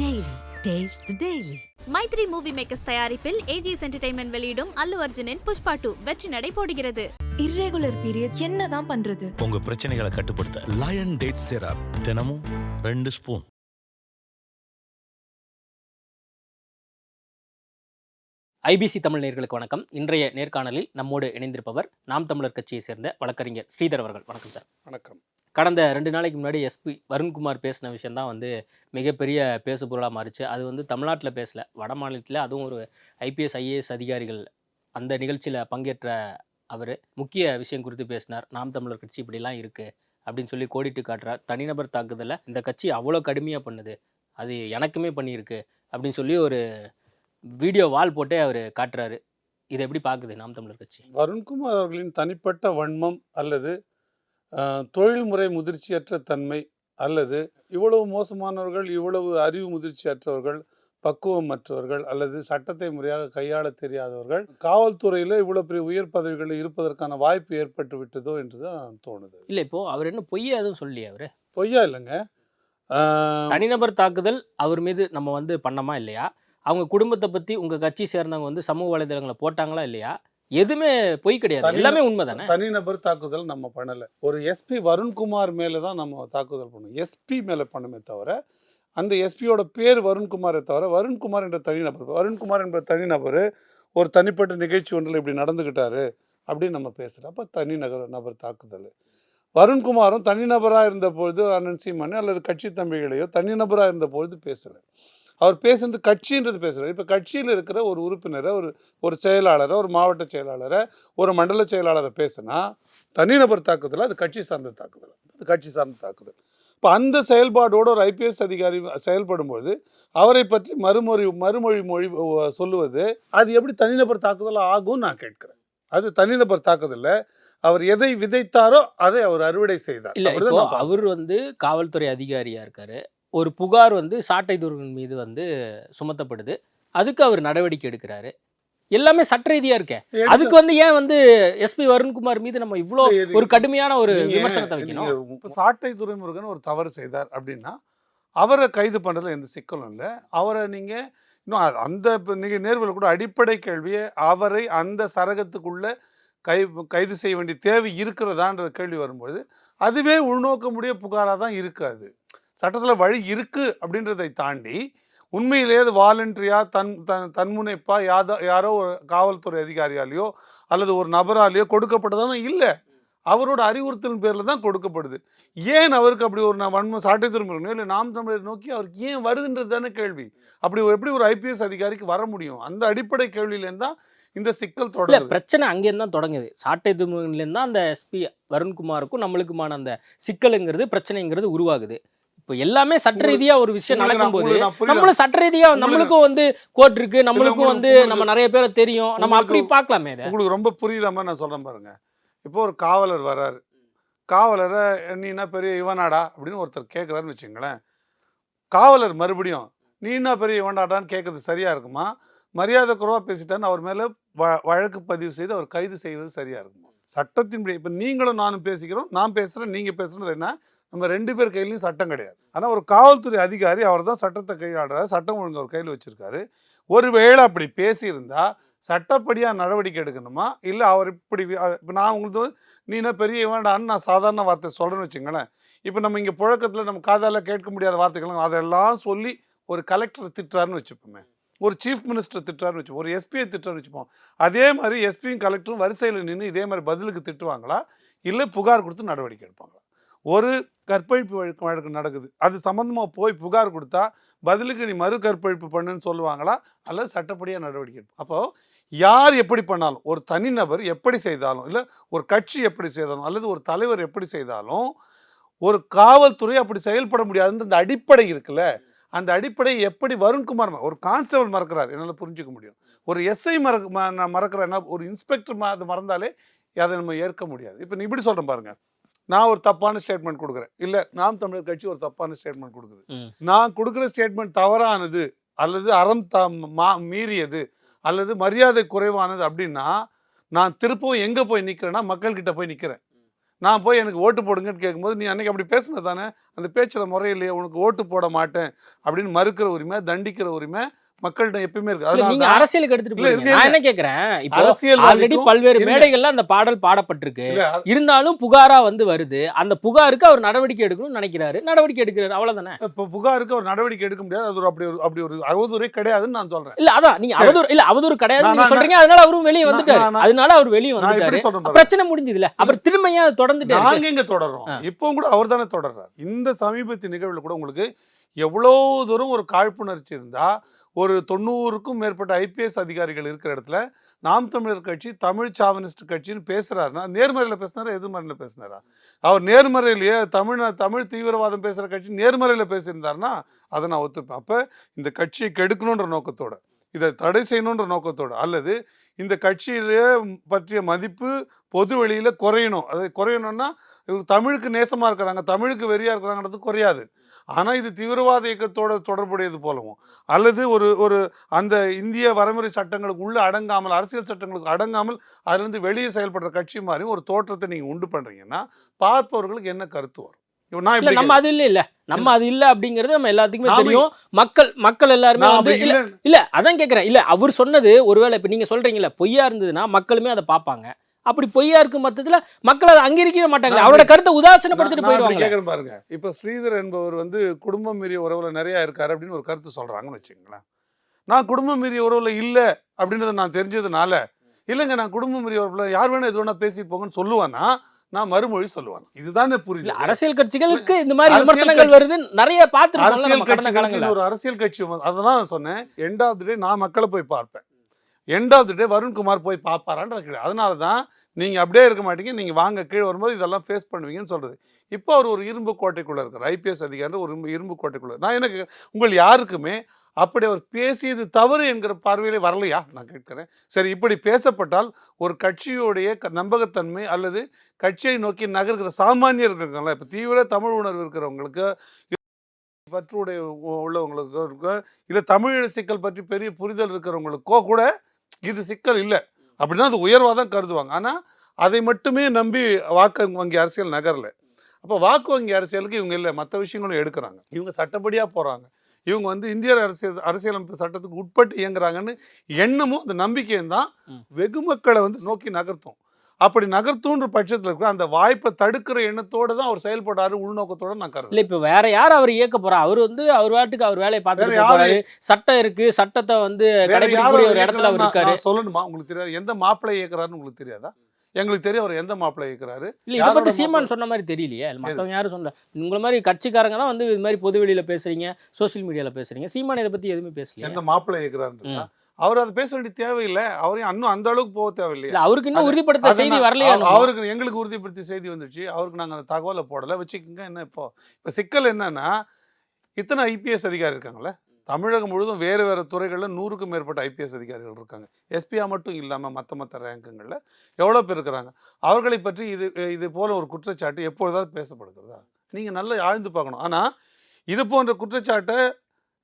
Daily. Taste the Daily. Mythri movie makers தயாரிப்பில் AGS entertainment வெளியிடும் அல்லு அர்ஜுனின் புஷ்பா 2 வெற்றி நடை போடுகிறது. இர்ரெகுலர் பீரியட் என்னதான் பண்றது? உங்க பிரச்சனைகளை கட்டுப்படுத்த லயன் டேட் சிரப் தினமும் 2 ஸ்பூன். ஐபிசி தமிழ் நேயர்களுக்கு வணக்கம். இன்றைய நேர்காணலில் நம்மோடு இணைந்திருப்பவர் நாம் தமிழர் கட்சியை சேர்ந்த வழக்கறிஞர் ஸ்ரீதர் அவர்கள். வணக்கம் சார். வணக்கம். கடந்த 2 நாளைக்கு முன்னாடி எஸ்பி வருண்குமார் பேசின விஷயந்தான் மிகப்பெரிய பேசுபொருளாக மாறிச்சு. அது தமிழ்நாட்டில் பேசலை, வட மாநிலத்தில், அதுவும் ஒரு ஐபிஎஸ் ஐஏஎஸ் அதிகாரிகள் அந்த நிகழ்ச்சியில் பங்கேற்ற அவர் முக்கிய விஷயம் குறித்து பேசினார். நாம் தமிழர் கட்சி இப்படிலாம் இருக்குது அப்படின்னு சொல்லி கோடிட்டு காட்டுறார். தனிநபர் தாக்குதலை இந்த கட்சி அவ்வளோ கடுமையாக பண்ணுது, அது எனக்குமே பண்ணியிருக்கு அப்படின்னு சொல்லி ஒரு வீடியோ வால் போட்டே அவர் காட்டுறாரு. இதை எப்படி பார்க்குது நாம் தமிழர் கட்சி? வருண்குமார் அவர்களின் தனிப்பட்ட வன்மம் அல்லது தொழில்முறை முதிர்ச்சியற்ற தன்மை அல்லது இவ்வளவு மோசமானவர்கள், இவ்வளவு அறிவு முதிர்ச்சியற்றவர்கள், பக்குவமற்றவர்கள் அல்லது சட்டத்தை முறையாக கையாள தெரியாதவர்கள் காவல்துறையில் இவ்வளோ பெரிய உயர் பதவிகளில் இருப்பதற்கான வாய்ப்பு ஏற்பட்டு விட்டதோ என்று தான் தோணுது. இல்லை, இப்போது அவர் என்ன பொய்யா எதுவும் சொல்லியா? அவர் பொய்யா இல்லைங்க. தனிநபர் தாக்குதல் அவர் மீது நம்ம பண்ணமா இல்லையா? அவங்க குடும்பத்தை பற்றி உங்கள் கட்சி சேர்ந்தவங்க சமூக வலைதளங்களை போட்டாங்களா இல்லையா? எதுவுமே பொய் கிடையாது, எல்லாமே உண்மைதானே. தனிநபர் தாக்குதல் நம்ம பண்ணலை. ஒரு எஸ்பி வருண்குமார் மேலே தான் நம்ம தாக்குதல் பண்ணோம். எஸ்பி மேலே பண்ணுமே தவிர, அந்த எஸ்பியோட பேர் வருண்குமாரை தவிர, வருண்குமார் என்ற தனிநபர் ஒரு தனிப்பட்ட நிகழ்ச்சி ஒன்றில் இப்படி நடந்துக்கிட்டாரு அப்படின்னு நம்ம பேசுகிறோம். அப்போ நபர் தாக்குதல். வருண்குமாரும் தனிநபராக இருந்த பொழுது அண்ணன் சீமானே அல்லது கட்சி தம்பிகளையோ தனிநபராக இருந்த பொழுது பேசலை. அவர் பேசுறது கட்சின்றது பேசுகிறார். இப்போ கட்சியில் இருக்கிற ஒரு உறுப்பினரை, ஒரு செயலாளரை, ஒரு மாவட்ட செயலாளரை, ஒரு மண்டல செயலாளரை பேசுனா தனிநபர் தாக்குதல், அது கட்சி சார்ந்த தாக்குதல். இப்போ அந்த செயல்பாடோடு ஒரு ஐபிஎஸ் அதிகாரி செயல்படும்போது அவரை பற்றி மறுமொழி சொல்லுவது அது எப்படி தனிநபர் தாக்குதல் ஆகும் நான் கேட்கிறேன். அது தனிநபர் தாக்குதல். அவர் எதை விதைத்தாரோ அதை அவர் அறுவடை செய்தார். இல்லை, அவர் காவல்துறை அதிகாரியா இருக்காரு. ஒரு புகார் சாட்டை துருவன் மீது சுமத்தப்படுது, அதுக்கு அவர் நடவடிக்கை எடுக்கிறாரு. எல்லாமே சட்ட ரீதியா இருக்கேன். அதுக்கு ஏன் எஸ்பி வருண்குமார் மீது நம்ம இவ்வளோ ஒரு கடுமையான ஒரு விமர்சனத்தை வைக்கணும்? சாட்டை துரைமுருகன் ஒரு தவறு செய்தார் அப்படின்னா அவரை கைது பண்றதுல எந்த சிக்கலும் இல்லை. அவரை நீங்க இன்னும் அந்த நீங்க நேர்வில் கூட அடிப்படை கேள்வியை அவரை அந்த சரகத்துக்குள்ள கைது செய்ய வேண்டிய தேவை இருக்கிறதான்ற கேள்வி வரும்போது அதுவே உள்நோக்கமுடைய புகாராக தான் இருக்காது. சட்டத்தில் வழி இருக்குது அப்படின்றதை தாண்டி உண்மையிலேயே அது வாலண்டரியாக தன்முனைப்பாக யாரோ ஒரு காவல்துறை அதிகாரியாலேயோ அல்லது ஒரு நபராலேயோ கொடுக்கப்பட்டதானே இல்லை, அவரோட அறிவுறுத்தலின் பேரில் தான் கொடுக்கப்படுது. ஏன் அவருக்கு அப்படி ஒரு வன்மம் சாட்டை திரும்பணும் இல்லை நாம் தமிழர் நோக்கி அவருக்கு ஏன் வருதுன்றது தானே கேள்வி. அப்படி எப்படி ஒரு ஐபிஎஸ் அதிகாரிக்கு வர முடியும்? அந்த அடிப்படை கேள்வியிலேருந்து தான் இந்த சிக்கல் தொடங்குது. பிரச்சனை அங்கேருந்து தான் தொடங்குது. சாட்டை துருவன்லேருந்து தான் அந்த எஸ்பி வருண்குமாருக்கும் நம்மளுக்குமான அந்த சிக்கலுங்கிறது பிரச்சனைங்கிறது உருவாகுது. இப்போ எல்லாமே சட்ட ரீதியா ஒரு விஷயம் நடக்கும்போது நம்மளும் சட்ட ரீதியா நம்மளுக்கும் கோர்ட் இருக்கு, நம்மளுக்கும் நம்ம நிறைய பேரை தெரியும், நம்ம அப்படி பார்க்கலாமே. உங்களுக்கு ரொம்ப புரியாம நான் சொல்றேன் பாருங்க. இப்போ ஒரு காவலர் வர்றாரு, காவலரை நீனா பெரிய இவனாடா அப்படின்னு ஒருத்தர் கேட்குறாருன்னு வச்சுங்களேன். காவலர் மறுபடியும் நீனா பெரிய இவனாடான்னு கேட்கறது சரியா இருக்குமா? மரியாதை குறைவாக பேசிட்டான்னு அவர் மேலே வழக்கு பதிவு செய்து அவர் கைது செய்வது சரியா இருக்குமா? சட்டத்தின்படி இப்போ நீங்களும் நானும் பேசிக்கிறோம், நான் பேசுகிறேன், நீங்கள் பேசுகிறது என்ன, நம்ம 2 பேர் கையிலையும் சட்டம் கிடையாது. ஆனால் ஒரு காவல்துறை அதிகாரி அவர் தான் சட்டத்தை கையாடுறாரு, சட்டம் ஒழுங்கு அவர் கையில் வச்சுருக்காரு. ஒருவேளை அப்படி பேசியிருந்தா சட்டப்படியாக நடவடிக்கை எடுக்கணுமா? இல்லை அவர் இப்படி இப்போ நான் உங்களுக்கு நீனா பெரிய வேண்டான்னு நான் சாதாரண வார்த்தை சொல்கிறேன்னு வச்சுங்களேன். இப்போ நம்ம இங்கே புழக்கத்தில் நம்ம காதால் கேட்க முடியாத வார்த்தைகள் அதெல்லாம் சொல்லி ஒரு கலெக்டரை திட்டுறாருன்னு வச்சுப்போமே, ஒரு சீஃப் மினிஸ்டர் திட்டுறாருன்னு வச்சுப்போம், ஒரு எஸ்பியை திட்டுறாருன்னு வச்சுப்போம். அதே மாதிரி எஸ்பியும் கலெக்டரும் வரிசையில் நின்று இதே மாதிரி பதிலுக்கு திட்டுவாங்களா? இல்லை புகார் கொடுத்து நடவடிக்கை எடுப்பாங்களா? ஒரு கற்பழிப்பு வழக்கு நடக்குது, அது சம்மந்தமாக போய் புகார் கொடுத்தா பதிலுக்கு நீ மறு கற்பழிப்பு பண்ணுன்னு சொல்லுவாங்களா? அல்லது சட்டப்படியாக நடவடிக்கை எடுப்போம். அப்போது யார் எப்படி பண்ணாலும், ஒரு தனிநபர் எப்படி செய்தாலும், இல்லை ஒரு கட்சி எப்படி செய்தாலும், அல்லது ஒரு தலைவர் எப்படி செய்தாலும் ஒரு காவல்துறை அப்படி செயல்பட முடியாதுன்ற அந்த அடிப்படை இருக்குல்ல, அந்த அடிப்படையை எப்படி வருண்குமார் ஒரு கான்ஸ்டபிள் மறக்கிறார் என்னால் புரிஞ்சுக்க முடியும். ஒரு எஸ்ஐ மறக்கிறேன்னா ஒரு இன்ஸ்பெக்டர் அது மறந்தாலே அதை நம்ம ஏற்க முடியாது. இப்போ நீ இப்படி சொல்கிறேன் பாருங்க, நான் ஒரு தப்பான ஸ்டேட்மெண்ட் கொடுக்குறேன், இல்லை நாம் தமிழர் கட்சி ஒரு தப்பான ஸ்டேட்மெண்ட் கொடுக்குது, நான் கொடுக்குற ஸ்டேட்மெண்ட் தவறானது அல்லது அறம் மீறியது அல்லது மரியாதை குறைவானது அப்படின்னா நான் திருப்பவும் எங்கே போய் நிற்கிறேன்னா மக்கள்கிட்ட போய் நிற்கிறேன். நான் போய் எனக்கு ஓட்டு போடுங்கன்னு கேட்கும்போது நீ அன்னைக்கு அப்படி பேசுனது தானே, அந்த பேச்சில் முறையிலேயே உனக்கு ஓட்டு போட மாட்டேன் அப்படின்னு மறுக்கிற உரிமை, தண்டிக்கிற உரிமை மக்கள்கிட்ட எப்பயுமே இருக்கு. இல்ல, நீங்க அதனால அரசியலுக்கு எடுத்துட்டு இல்ல, போறீங்க. இல்ல, நான் என்ன கேக்குறேன், இப்போ அரசியல் ஆல்ரெடி பல்வேறு இருங்க. மேடைகள்ல அந்த பாடல் பாடப்பட்டிருக்கு. இல்ல, இருந்தாலும் புகாரா வருது. அந்த புகாருக்கு அவர் நடவடிக்கை எடுக்கணும்னு நினைக்கிறாரு, நடவடிக்கை எடுக்கிறாரு, அவ்வளவுதானே. இப்போ புகாருக்கு ஒரு நடவடிக்கை எடுக்க முடியாது. அது ஒரு அப்படி ஒரு அவதூறே கிடையாதுன்னு நான் சொல்றேன். இல்ல அதான் நீங்க சரி. அவதூறு கிடையாது நான் நீங்க சொல்றீங்க. அதனால அவரும் வெளியே வந்துட்டாரு. நான் அதனால அவர் வெளியே நான் வந்துட்டாரு. எப்படி சொல்றேன் பாருங்க. பிரச்சனை முடிஞ்சது இல்ல. அப்புறம் திரும்பியா தொடர்ந்துட்டே இருக்கு. நாங்க எங்க தொடர்றோம், இப்பவும் கூட அவர் தானே தொடர்றாரு. இந்த சமீபத்திய நிகழ்வுல கூட உங்களுக்கு எவ்வளோ தூரம் ஒரு காழ்ப்புணர்ச்சி இருந்தா, ஒரு 90க்கும் மேற்பட்ட ஐபிஎஸ் அதிகாரிகள் இருக்கிற இடத்துல நாம் தமிழர் கட்சி தமிழ் சாவனிஸ்ட் கட்சின்னு பேசுறாருன்னா நேர்மறையில் பேசினாரா எதிர்மறையில் பேசினாரா? அவர் நேர்மறையிலேயே தமிழ் தீவிரவாதம் பேசுகிற கட்சி நேர்மறையில் பேசியிருந்தாருன்னா அதை நான் ஒத்துப்பேன். அப்போ இந்த கட்சியை கெடுக்கணுன்ற நோக்கத்தோட, இதை தடை செய்யணுன்ற நோக்கத்தோடு, அல்லது இந்த கட்சியிலே பற்றிய மதிப்பு பொது வெளியில் குறையணும். அது குறையணும்னா இவர் தமிழுக்கு நேசமாக இருக்கிறாங்க, தமிழுக்கு வெறியாக இருக்கிறாங்கிறது குறையாது. ஆனால் இது தீவிரவாத இயக்கத்தோட தொடர்புடையது போலவும், அல்லது ஒரு அந்த இந்திய வரைமுறை சட்டங்களுக்கு உள்ள அடங்காமல், அரசியல் சட்டங்களுக்கு அடங்காமல் அதிலிருந்து வெளியே செயல்படுற கட்சி மாதிரி ஒரு தோற்றத்தை நீங்கள் உண்டு பண்ணுறீங்கன்னா பார்ப்பவர்களுக்கு என்ன கருத்து வரும்? நான் இல்ல, நம்ம அது இல்ல நம்ம அது இல்ல அப்படிங்கிறது நம்ம எல்லாத்துக்குமே தெரியும். மக்கள் எல்லாருமே இல்ல அதான் கேக்குறேன். இல்ல அவர் சொன்னது ஒருவேளை இப்ப நீங்க சொல்றீங்கல்ல பொய்யா இருந்ததுன்னா மக்களுமே அதை பார்ப்பாங்க. அப்படி பொய்யா இருக்கும் மொத்தத்துல மக்கள் அதை அங்கீகரிக்கவே மாட்டாங்க. அவரோட கருத்தை உதாசீனப்படுத்திட்டு போயிடுவாங்க. கேட்குறேன் பாருங்க. இப்போ ஸ்ரீதர் என்பவர் குடும்பம் மீறிய உறவுல நிறைய இருக்காரு அப்படின்னு ஒரு கருத்து சொல்றாங்கன்னு வச்சுங்களேன். நான் குடும்பம் மீறிய உறவுல இல்ல அப்படின்றத நான் தெரிஞ்சதுனால, இல்லைங்க நான் குடும்பம் மீறிய உறவுல யார் வேணா எது வேணா பேசி போங்கன்னு சொல்லுவானா, நான் மறுமொழி சொல்லுவேன். இதுதானே புரியல. அரசியல் கட்சிகளுக்கு இந்த மாதிரி விமர்சனங்கள் வருது நிறைய பார்த்துருக்கோம். ஒரு அரசியல் கட்சி அதெல்லாம் நான் சொன்னேன். எண்ட் ஆஃப் தி டே நான் மக்களை போய் பார்ப்பேன். எண்ட் ஆஃப் தி டே வருண்குமார் போய் பார்ப்பாரான்னு கிடையாது. அதனால தான் நீங்கள் அப்படியே இருக்க மாட்டீங்க, நீங்கள் வாங்க கீழே வரும்போது இதெல்லாம் ஃபேஸ் பண்ணுவீங்கன்னு சொல்கிறது. இப்போ அவர் ஒரு இரும்பு கோட்டைக்குள்ளே இருக்கார், ஐபிஎஸ் அதிகாரி ஒரு இரும்பு கோட்டைக்குள்ளே. நான் எனக்கு உங்கள் யாருக்குமே அப்படி அவர் பேசியது தவறு என்கிற பார்வையிலே வரலையா நான் கேட்குறேன். சரி, இப்படி பேசப்பட்டால் ஒரு கட்சியோடைய நம்பகத்தன்மை அல்லது கட்சியை நோக்கி நகர்கிற சாமானியர் இருக்காங்களா, இப்போ தீவிர தமிழ் உணர்வு இருக்கிறவங்களுக்கு, பற்றுடைய உள்ளவங்களுக்கு, இல்லை தமிழ் சிக்கல் பற்றி பெரிய புரிதல் இருக்கிறவங்களுக்கோ கூட இது சிக்கல் இல்லை அப்படின்னா அது உயர்வாக தான் கருதுவாங்க. ஆனால் அதை மட்டுமே நம்பி வாக்கு வங்கி அரசியல் நகரல. அப்போ வாக்கு வங்கி அரசியலுக்கு இவங்க இல்லை, மற்ற விஷயங்களும் எடுக்கிறாங்க. இவங்க சட்டப்படியாக போகிறாங்க, இவங்க இந்திய அரசியலமைப்பு சட்டத்துக்கு உட்பட்டு இயங்குறாங்கன்னு எண்ணமும் அந்த நம்பிக்கையும் தான் வெகு மக்களை நோக்கி நகர்த்தும். அப்படி நகர்த்துன்ற பட்சத்தில் இருக்கிற அந்த வாய்ப்பை தடுக்கிற எண்ணத்தோடு தான் அவர் செயல்படாரு, உள்நோக்கத்தோட நான் கருது. இல்லை, இப்போ வேற யார் அவர் இயக்க போறா? அவர் அவர் வாட்டுக்கு அவர் வேலையை பார்த்துட்டு சட்டம் இருக்கு, சட்டத்தை கடைபிடிக்கக்கூடிய ஒரு இடத்துல அவர் இருக்காரு. சொல்லணுமா உங்களுக்கு தெரியாது? எந்த மாப்பிள்ளை இயக்குறாருன்னு உங்களுக்கு தெரியாதா? எங்களுக்கு தெரியும் அவர் எந்த மாப்பிள்ளை இயக்குறாரு. இல்லை, இதை பற்றி சீமான் சொன்ன மாதிரி தெரியலையே. மற்றவங்க யாரும் சொன்ன உங்களை மாதிரி கட்சிக்காரங்க தான் இது மாதிரி பொது வெளியில பேசுறீங்க, சோசியல் மீடியால பேசுறீங்க. சீமான் இதை பற்றி எதுவுமே பேசல. எந்த மாப்பிள்ளை இயக்குறாருன்னு அவர் அதை பேச வேண்டிய தேவையில்லை. அவரையும் இன்னும் அந்த அளவுக்கு போக தேவையில்லை. அவருக்கு இன்னும் உறுதிப்படுத்த செய்தி வரலையா? அவருக்கு எங்களுக்கு உறுதிப்படுத்தி செய்தி வந்துச்சு, அவருக்கு நாங்கள் அந்த தகவலை போடலை வச்சுக்கோங்க. என்ன இப்போ சிக்கல் என்னன்னா, இத்தனை ஐபிஎஸ் அதிகாரி இருக்காங்களே தமிழகம் முழுதும் வேறு துறைகளில் 100க்கும் மேற்பட்ட ஐபிஎஸ் அதிகாரிகள் இருக்காங்க. எஸ்பியா மட்டும் இல்லாமல் மற்ற ரேங்குங்களில் எவ்வளோ பேர் இருக்கிறாங்க. அவர்களை பற்றி இது போல ஒரு குற்றச்சாட்டு எப்பொழுதாவது பேசப்படுகிறதா? நீங்கள் நல்லா ஆழ்ந்து பார்க்கணும். ஆனால் இது போன்ற குற்றச்சாட்டை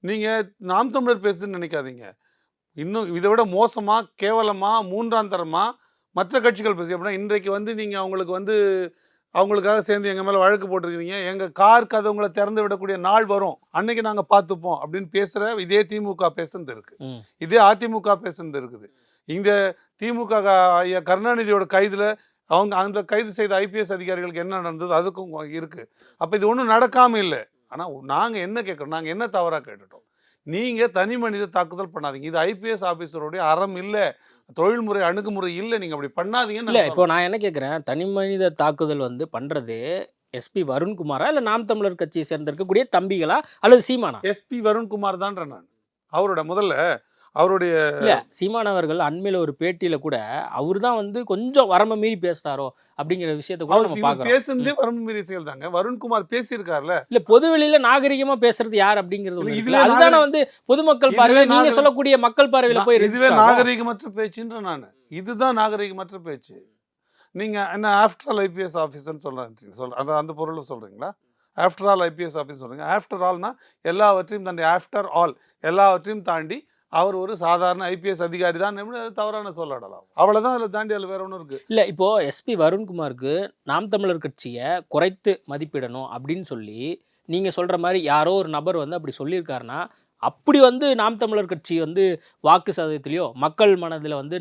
நீங்கள் நாம் தமிழர் பேசுதுன்னு நினைக்காதீங்க. இன்னும் இதை விட மோசமாக, கேவலமாக, மூன்றாம் தரமாக மற்ற கட்சிகள் பேசி அப்படின்னா இன்றைக்கு நீங்கள் அவங்களுக்காக சேர்ந்து எங்கள் மேலே வழக்கு போட்டிருக்கிறீங்க, எங்கள் கார் கதவுங்களை திறந்து விடக்கூடிய நாள் வரும், அன்னைக்கு நாங்கள் பார்த்துப்போம் அப்படின்னு பேசுகிற இதே திமுக பேசுனது இருக்குது, இதே அதிமுக பேசுனது இருக்குது. இந்த திமுக ஐயா கருணாநிதியோட கைதில் அந்த கைது செய்த ஐபிஎஸ் அதிகாரிகளுக்கு என்ன நடந்தது அதுக்கும் இருக்குது. அப்போ இது ஒன்றும் நடக்காமல் இல்லை. ஆனால் நாங்கள் என்ன கேட்குறோம், நாங்கள் என்ன தவறாக கேட்டுட்டோம்? நீங்கள் தனி மனித தாக்குதல் பண்ணாதீங்க. இது ஐபிஎஸ் ஆஃபீஸருடைய அறம் இல்லை, தொழில்முறை அணுகுமுறை இல்லை, நீங்கள் அப்படி பண்ணாதீங்கன்னு. இல்லை, இப்போ நான் என்ன கேட்குறேன், தனி மனித தாக்குதல் பண்ணுறது எஸ்பி வருண்குமாரா இல்லை நாம் தமிழர் கட்சியை சேர்ந்திருக்கக்கூடிய தம்பிகளா அல்லது சீமானா? எஸ்பி வருண்குமார் தான்ற நான் அவருடைய இல்லை, சீமான் அவர்கள் அண்மையில் ஒரு பேட்டியில கூட அவர் தான் கொஞ்சம் வரம்பு மீறி பேசுறாரோ அப்படிங்கிற விஷயத்தை கூட நம்ம பார்க்குறோம். பேசுனதே வரம்பு மீறி செயல் தாங்க. வருண்குமார் பேசியிருக்காருல்ல. இல்லை, பொது வெளியில நாகரிகமா பேசுறது யார் அப்படிங்கிறது அதுதானே பொதுமக்கள் பார்வையில நீங்க சொல்லக்கூடிய மக்கள் பார்வையில போய் இதுவே நாகரிகமற்ற பேச்சுன்ற நான். இதுதான் நாகரிகமற்ற பேச்சு. நீங்க என்ன ஆஃப்டர் ஆல் ஐபிஎஸ் ஆஃபீஸர்னு சொல்றீங்க, அந்த பொருளை சொல்றீங்களா? ஆஃப்டர் ஆல் ஐபிஎஸ் ஆஃபீஸ் சொல்றீங்க. ஆஃப்டர் ஆல்னா எல்லாவற்றையும் தாண்டி, ஆஃப்டர் ஆல் எல்லாவற்றையும் தாண்டி அவர் ஒரு சாதாரண ஐபிஎஸ் அதிகாரி தான், அது தவறான சொல்லலாம். அவ்வளோதான், அதில் தாண்டி அதில் வேற ஒன்றும் இருக்குது இல்லை. இப்போது எஸ்பி வருண்குமாருக்கு நாம் தமிழர் கட்சியை குறைத்து மதிப்பிடணும் அப்படின்னு சொல்லி நீங்கள் சொல்கிற மாதிரி யாரோ ஒரு நபர் வந்து அப்படி சொல்லியிருக்காருன்னா, அப்படி வந்து நாம் தமிழர் கட்சி வந்து வாக்கு சதவீதத்திலையோ மக்கள் மனதில் வந்து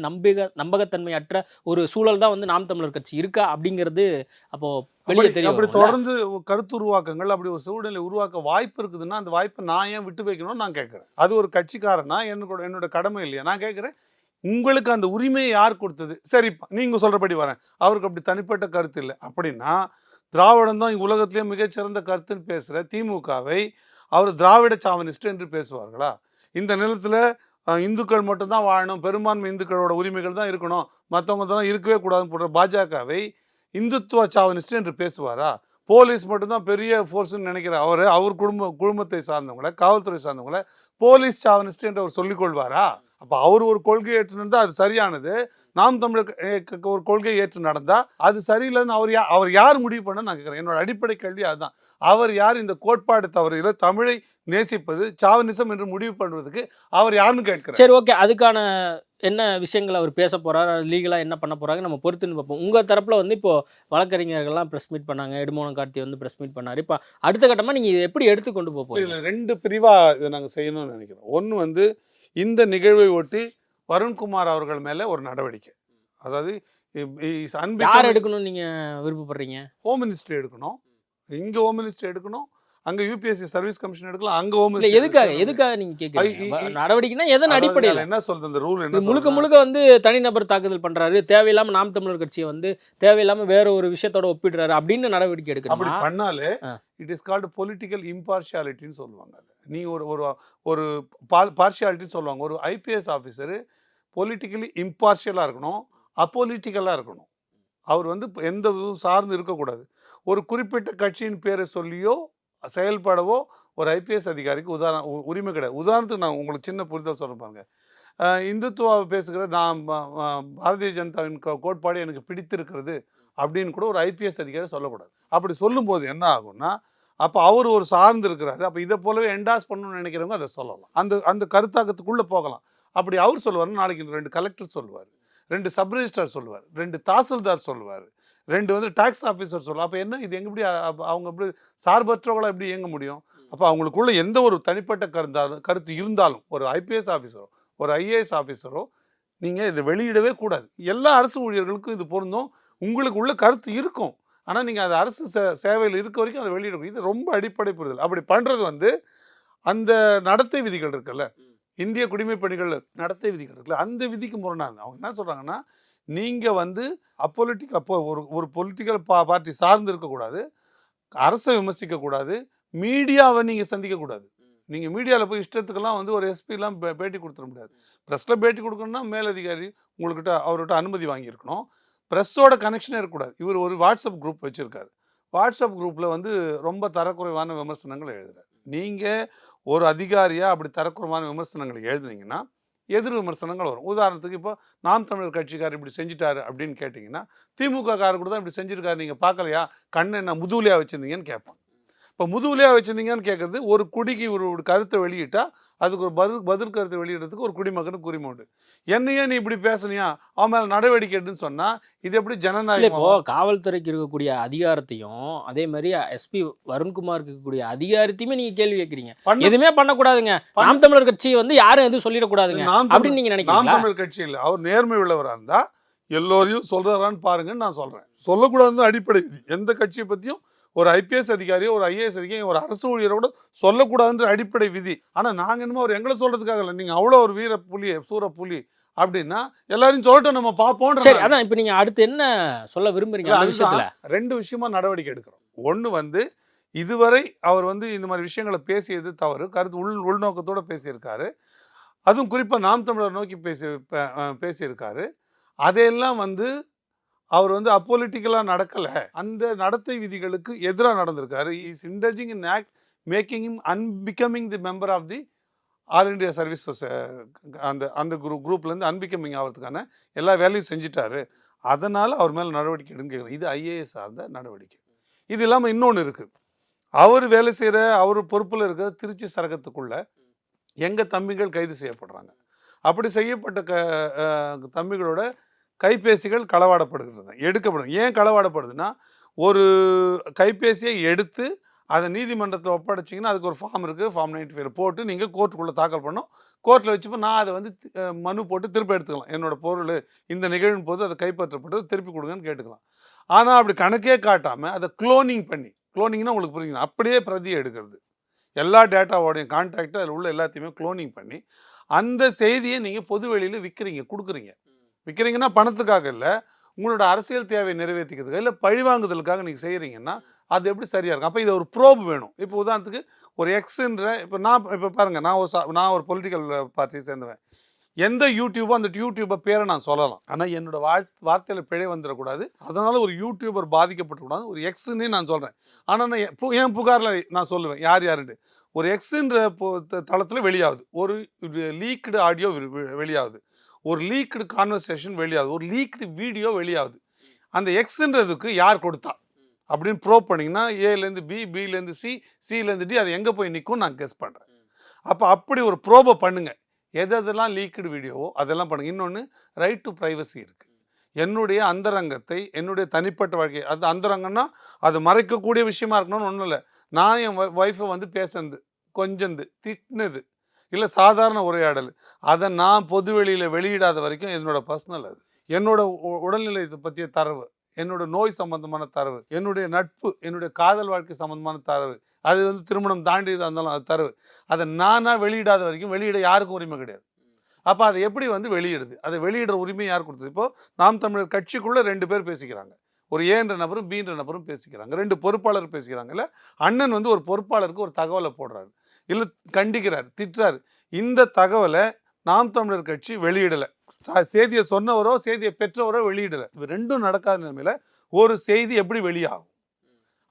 நம்பகத்தன்மையற்ற ஒரு சூழல் தான் வந்து நாம் தமிழர் கட்சி இருக்கா அப்படிங்கிறது அப்போது வெளியே தெரியும். அப்படி தொடர்ந்து கருத்து உருவாக்கங்கள், அப்படி ஒரு சூழ்நிலை உருவாக்க வாய்ப்பு இருக்குதுன்னா அந்த வாய்ப்பை நான் ஏன் விட்டு வைக்கணும்னு நான் கேட்குறேன். அது ஒரு கட்சிக்காரனா என்னோட கடமை இல்லையா? நான் கேட்குறேன், உங்களுக்கு அந்த உரிமையை யார் கொடுத்தது? சரிப்பா, நீங்கள் சொல்கிறபடி வரேன், அவருக்கு அப்படி தனிப்பட்ட கருத்து இல்லை அப்படின்னா, திராவிடம் தான் உலகத்திலேயே மிகச்சிறந்த கருத்துன்னு பேசுகிற திமுகவை அவர் திராவிட சாவனிஸ்ட் என்று பேசுவார்களா? இந்த நிலத்தில் இந்துக்கள் மட்டும்தான் வாழணும், பெரும்பான்மை இந்துக்களோட உரிமைகள் தான் இருக்கணும், மற்றவங்க தான் இருக்கவே கூடாதுன்னு போடுற பாஜகவை இந்துத்துவ சாவனிஸ்ட் என்று பேசுவாரா? போலீஸ் மட்டும்தான் பெரிய ஃபோர்ஸ்ன்னு நினைக்கிற அவர் குடும்பத்தை சார்ந்தவங்களை, காவல்துறை சார்ந்தவங்களை போலீஸ் சாவனிஸ்ட் என்று அவர் சொல்லிக்கொள்வாரா? அப்போ அவர் ஒரு கொள்கை ஏற்றுனது அது சரியானது, நாம் தமிழர் ஒரு கொள்கை ஏற்று நடந்தா அது சரியில்லைன்னு அவர் யார் முடிவு பண்ண நான் கேட்குறேன். என்னோட அடிப்படை கேள்வி அதுதான். அவர் யார் இந்த கோட்பாடு தவறுகளை தமிழை நேசிப்பது சாவனிசம் என்று முடிவு பண்ணுவதுக்கு அவர் யாருன்னு கேட்கிறேன். சரி, ஓகே. அதுக்கான என்ன விஷயங்கள் அவர் பேச போறாரு, லீகலாக என்ன பண்ண போறாங்க நம்ம பொறுத்துன்னு பார்ப்போம். உங்கள் தரப்பில் வந்து இப்போ வழக்கறிஞர்கள்லாம் ப்ரெஸ் மீட் பண்ணாங்க, எடுமோனம் கார்த்தி வந்து ப்ரெஸ் மீட் பண்ணார். இப்போ அடுத்த கட்டமாக நீங்கள் இதை எப்படி எடுத்து கொண்டு போகிறீங்க? இதில் 2 பிரிவாக இதை நாங்கள் செய்யணும்னு நினைக்கிறோம். ஒன்று வந்து இந்த நிகழ்வை ஒட்டி வருண்குமார் அவர்கள் மேலே ஒரு நடவடிக்கை, அதாவது யார் எடுக்கணும்னு நீங்கள் விருப்பப்படுறீங்க? ஹோம் மினிஸ்டர் எடுக்கணும், இங்கே ஹோம் மினிஸ்டர் எடுக்கணும், அங்கே யூபிஎஸ்சி சர்வீஸ் கமிஷன் எடுக்கலாம், அங்கே ஹோம் மினிஸ்டர். எதுக்காக நீங்கள் கேட்குறீங்க? நடவடிக்கைனா எதன் அடிப்படையில்? என்ன சொல்றது அந்த ரூல்? என்ன முழுக்க வந்து தனிநபர் தாக்குதல் பண்ணுறாரு, தேவையில்லாமல் நாம் தமிழர் கட்சியை வந்து தேவையில்லாமல் வேற ஒரு விஷயத்தோட ஒப்பிடுறாரு அப்படின்னு நடவடிக்கை எடுக்கணும். அப்படி பண்ணாலே இட் இஸ் கால்டு பொலிட்டிக்கல் இம்பார்ஷியாலிட்டின்னு சொல்லுவாங்க. நீங்கள் ஒரு பார்ஷியாலிட்டின்னு சொல்லுவாங்க. ஒரு ஐபிஎஸ் ஆஃபீஸரு பொலிட்டிக்கலி இம்பார்ஷியலாக இருக்கணும், அப்பொலிட்டிக்கலாக இருக்கணும். அவர் வந்து எந்த சார்ந்து இருக்கக்கூடாது. ஒரு குறிப்பிட்ட கட்சியின் பேரை சொல்லியோ செயல்படவோ ஒரு ஐபிஎஸ் அதிகாரிக்கு உரிமை கிடையாது. உதாரணத்துக்கு நான் உங்களுக்கு சின்ன புரிதல் சொல்ல பாருங்க. இந்துத்துவாவை பேசுகிற நான் பாரதிய ஜனதாவின் கோட்பாடு எனக்கு பிடித்திருக்கிறது அப்படின்னு கூட ஒரு ஐபிஎஸ் அதிகாரி சொல்லக்கூடாது. அப்படி சொல்லும்போது என்ன ஆகும்னா, அப்போ அவர் ஒரு சார்ந்து இருக்கிறாரு, அப்போ இதை போலவே என்டாஸ் பண்ணணும்னு நினைக்கிறவங்க அதை சொல்லலாம், அந்த கருத்தாக்கத்துக்குள்ளே போகலாம். அப்படி அவர் சொல்லுவார், நாளைக்கு 2 கலெக்டர் சொல்லுவார், 2 சப் ரெஜிஸ்ட்ரார் சொல்லுவார், 2 தாசில்தார் சொல்லுவார், 2 வந்து டாக்ஸ் ஆஃபீஸர் சொல்லுவார். அப்போ என்ன இது எப்படி அவங்க எப்படி சார்பற்றவர்களாக எப்படி இயங்க முடியும்? அப்போ அவங்களுக்குள்ள எந்த ஒரு தனிப்பட்ட கருத்து இருந்தாலும் ஒரு ஐபிஎஸ் ஆஃபீஸரோ ஒரு ஐஏஎஸ் ஆஃபீஸரோ நீங்கள் இதை வெளியிடவே கூடாது. எல்லா அரசு ஊழியர்களுக்கும் இது பொருந்தும். உங்களுக்கு உள்ள கருத்து இருக்கும், ஆனால் நீங்கள் அது அரசு சேவையில் இருக்க வரைக்கும் அதை வெளியிடணும். இது ரொம்ப அடிப்படை புரிதல். அப்படி பண்ணுறது வந்து அந்த நடத்தை விதிகள் இருக்குல்ல, இந்திய குடிமைப் பணிகள் நடத்தை விதிகள் இருக்குல்ல, அந்த விதிக்கு முரணாக அவங்க என்ன சொல்கிறாங்கன்னா, நீங்கள் வந்து ஒரு பொலிட்டிக்கல் பார்ட்டி சார்ந்து இருக்கக்கூடாது, அரசை விமர்சிக்கக்கூடாது, மீடியாவை நீங்கள் சந்திக்கக்கூடாது. நீங்கள் மீடியாவில் போய் இஷ்டத்துக்கெல்லாம் வந்து ஒரு எஸ்பிலாம் பேட்டி கொடுத்துட முடியாது. ப்ரெஸ்ஸில் பேட்டி கொடுக்கணும்னா மேலதிகாரி அவர்கிட்ட அனுமதி வாங்கியிருக்கணும். ப்ரெஸ்ஸோட கனெக்ஷனே இருக்கக்கூடாது. இவர் ஒரு வாட்ஸ்அப் குரூப் வச்சுருக்காரு. வாட்ஸ்அப் குரூப்பில் வந்து ரொம்ப தரக்குறைவான விமர்சனங்களை எழுதுறாரு. நீங்கள் ஒரு அதிகாரியாக அப்படி தரக்குறைவான விமர்சனங்களை எழுதுனீங்கன்னா எதிர் விமர்சனங்கள் வரும். உதாரணத்துக்கு இப்போ நாம் தமிழர் கட்சிக்காரர் இப்படி செஞ்சுட்டாரு அப்படின்னு கேட்டிங்கன்னா, திமுக காரர் கூட தான் இப்படி செஞ்சுருக்காரு, நீங்கள் பார்க்கலையா, கண்ணை என்ன முதுகுலியாக வச்சுருந்தீங்கன்னு கேட்பான். இப்போ முதுகுலியாக வச்சுருந்தீங்கன்னு கேட்குறது, ஒரு குடிக்கு ஒரு கருத்தை வெளியிட்டால் அதுக்கு ஒரு பதில் கருத்தை வெளியிடுறதுக்கு ஒரு குடிமகனுக்கு உரிமை உண்டு. என்னையே நீ இப்படி பேசுனியா, அவன் மேலே நடவடிக்கை எடுன்னு சொன்னால் இது எப்படி ஜனநாயகம்? இப்போ காவல்துறைக்கு இருக்கக்கூடிய அதிகாரத்தையும் அதே மாதிரி எஸ்பி வருண்குமாருக்கு இருக்கக்கூடிய அதிகாரத்தையுமே நீங்கள் கேள்வி கேட்குறீங்க. எதுவுமே பண்ணக்கூடாதுங்க, நாம் தமிழர் கட்சி வந்து யாரும் எதுவும் சொல்லிடக்கூடாதுங்க அப்படின்னு நீங்கள் நினைக்கிறீங்க? நாம் தமிழர் கட்சி இல்லை, அவர் நேர்மை உள்ளவராக இருந்தால் எல்லோரையும் சொல்கிறாரான்னு பாருங்கன்னு நான் சொல்கிறேன். சொல்லக்கூடாதுன்னு அடிப்படை விதி. எந்த கட்சியை பற்றியும் ஒரு ஐபிஎஸ் அதிகாரியோ ஒரு ஐஏஎஸ் அதிகாரியோ ஒரு அரசு ஊழியரோட சொல்லக்கூடாதுன்ற அடிப்படை விதி. ஆனால் நாங்கள் என்னமோ அவர் எங்களை சொல்கிறதுக்காக இல்லை, நீங்கள் அவ்வளோ ஒரு வீர புலி சூர புலி அப்படின்னா எல்லாரையும் சொல்லட்டும், நம்ம பார்ப்போம். சரி, அதான் இப்போ நீங்கள் அடுத்து என்ன சொல்ல விரும்புறீங்க? 2 விஷயமா நடவடிக்கை எடுக்கிறோம். ஒன்று வந்து இதுவரை அவர் வந்து இந்த மாதிரி விஷயங்களை பேசியது தவறு, கருத்து உள்நோக்கத்தோடு பேசியிருக்காரு. அதுவும் குறிப்பாக நாம் தமிழர் நோக்கி பேசியிருக்காரு. அதையெல்லாம் வந்து அவர் வந்து அப்பொலிட்டிக்கலாக நடக்கலை, அந்த நடத்தை விதிகளுக்கு எதிராக நடந்திருக்காரு. Is indulging in act making him unbecoming the member of the All India Services, அந்த குரூப்லேருந்து அன்பிகமிங் ஆகிறதுக்கான எல்லா வேலையும் செஞ்சுட்டாரு. அதனால் அவர் மேலே நடவடிக்கை எடுன்னு கேட்குறேன். இது ஐஏஎஸ் சார்ந்த நடவடிக்கை. இது இல்லாமல் இன்னொன்று இருக்குது. அவர் வேலை செய்கிற அவர் பொறுப்பில் இருக்கிற திருச்சி சரகத்துக்குள்ளே எங்கள் தம்பிகள் கைது செய்யப்படுறாங்க. அப்படி செய்யப்பட்ட தம்பிகளோட கைபேசிகள் களவாடப்படுகிறது, எடுக்கப்படும். ஏன் களவாடப்படுதுன்னா, ஒரு கைபேசியை எடுத்து அதை நீதிமன்றத்தில் ஒப்படைச்சிங்கன்னா அதுக்கு ஒரு ஃபார்ம் இருக்குது, ஃபார்ம் 95 போட்டு நீங்கள் கோர்ட்டுக்குள்ளே தாக்கல் பண்ணோம். கோர்ட்டில் வச்சுப்போ நான் அதை வந்து மனு போட்டு திருப்பி எடுத்துக்கலாம். என்னோடய பொருள் இந்த நிகழ்வின் போது அதை கைப்பற்றப்பட்டது திருப்பி கொடுங்கன்னு கேட்டுக்கலாம். ஆனால் அப்படி கணக்கே காட்டாமல் அதை குளோனிங் பண்ணி, குளோனிங்னா உங்களுக்கு புரியுங்க, அப்படியே பிரதியை எடுக்கிறது, எல்லா டேட்டாவோடையும் கான்டாக்ட் அதில் உள்ள எல்லாத்தையுமே குளோனிங் பண்ணி அந்த செய்தியை நீங்கள் பொது வெளியில் விற்கிறீங்க, கொடுக்குறீங்க. விற்கிறீங்கன்னா பணத்துக்காக இல்லை, உங்களோட அரசியல் தேவையை நிறைவேற்றிக்கிறதுக்காக இல்லை பழிவாங்குதலுக்காக நீங்கள் செய்கிறீங்கன்னா அது எப்படி சரியாக இருக்கும்? அப்போ இதை ஒரு ப்ரோப் வேணும். இப்போ உதாரணத்துக்கு ஒரு எக்ஸுன்ற இப்போ பாருங்கள், நான் ஒரு பொலிட்டிக்கல் பார்ட்டியை சேர்ந்தவன். எந்த யூடியூபோ அந்த யூடியூபர் பேரை நான் சொல்லலாம், ஆனால் என்னோட வார்த்தையில் பிழை வந்துடக்கூடாது, அதனால் ஒரு யூடியூபர் பாதிக்கப்படக்கூடாது. ஒரு எக்ஸுன்னே நான் சொல்கிறேன். ஆனால் நான் என் புகாரில் நான் சொல்லுவேன் யார் யாருன்னு. ஒரு எக்ஸுன்ற தளத்தில் வெளியாகுது, ஒரு லீக்டு ஆடியோ வெளியாகுது, ஒரு லீக்டு கான்வர்சேஷன் வெளியாகுது, ஒரு லீக்டு வீடியோ வெளியாகுது. அந்த எக்ஸுன்றதுக்கு யார் கொடுத்தா அப்படின்னு ப்ரோவ் பண்ணிங்கன்னா ஏலேருந்து பி, பிலேருந்து சி, சிலேருந்து டி, அது எங்கே போய் நிற்கும் நான் கெஸ் பண்ணுறேன். அப்போ அப்படி ஒரு ப்ரோபை பண்ணுங்கள். எதெல்லாம் லீக்டு வீடியோவோ அதெல்லாம் பண்ணுங்கள். இன்னொன்று, ரைட் டு ப்ரைவசி இருக்குது. என்னுடைய அந்தரங்கத்தை, என்னுடைய தனிப்பட்ட வாழ்க்கை, அது அந்தரங்கன்னா அது மறைக்கக்கூடிய விஷயமா இருக்கணும்னு ஒன்றும் இல்லை. நான் என் ஒய்ஃபை வந்து பேசுனது, கொஞ்சந்து, திட்டினது, இல்லை சாதாரண உரையாடல், அதை நான் பொது வெளியில் வெளியிடாத வரைக்கும் என்னோட பர்சனல், அது என்னோட உடல்நிலை பற்றிய தரவு, என்னோட நோய் சம்பந்தமான தரவு, என்னுடைய நட்பு, என்னுடைய காதல் வாழ்க்கை சம்பந்தமான தரவு, அது வந்து திருமணம் தாண்டி இருந்தாலும் அது தரவு, அதை நானாக வெளியிடாத வரைக்கும் வெளியிட யாருக்கும் உரிமை கிடையாது. அப்போ அதை எப்படி வந்து வெளியிடுது? அதை வெளியிடுற உரிமை யார் கொடுத்தது? இப்போது நாம் தமிழர் கட்சிக்குள்ளே 2 பேர் பேசிக்கிறாங்க, ஒரு ஏன்ற நபரும் பீன்ற நபரும் பேசிக்கிறாங்க, 2 பொறுப்பாளர் பேசிக்கிறாங்க. இல்லை அண்ணன் வந்து ஒரு பொறுப்பாளருக்கு ஒரு தகவலை போடுறாரு, இல்லை கண்டிக்கிறார், திட்டுறாரு. இந்த தகவலை நாம் தமிழர் கட்சி வெளியிடலை, செய்தியை சொன்னவரோ செய்தியை பெற்றவரோ வெளியிடலை. இது ரெண்டும் நடக்காத நிலைமையில் ஒரு செய்தி எப்படி வெளியாகும்?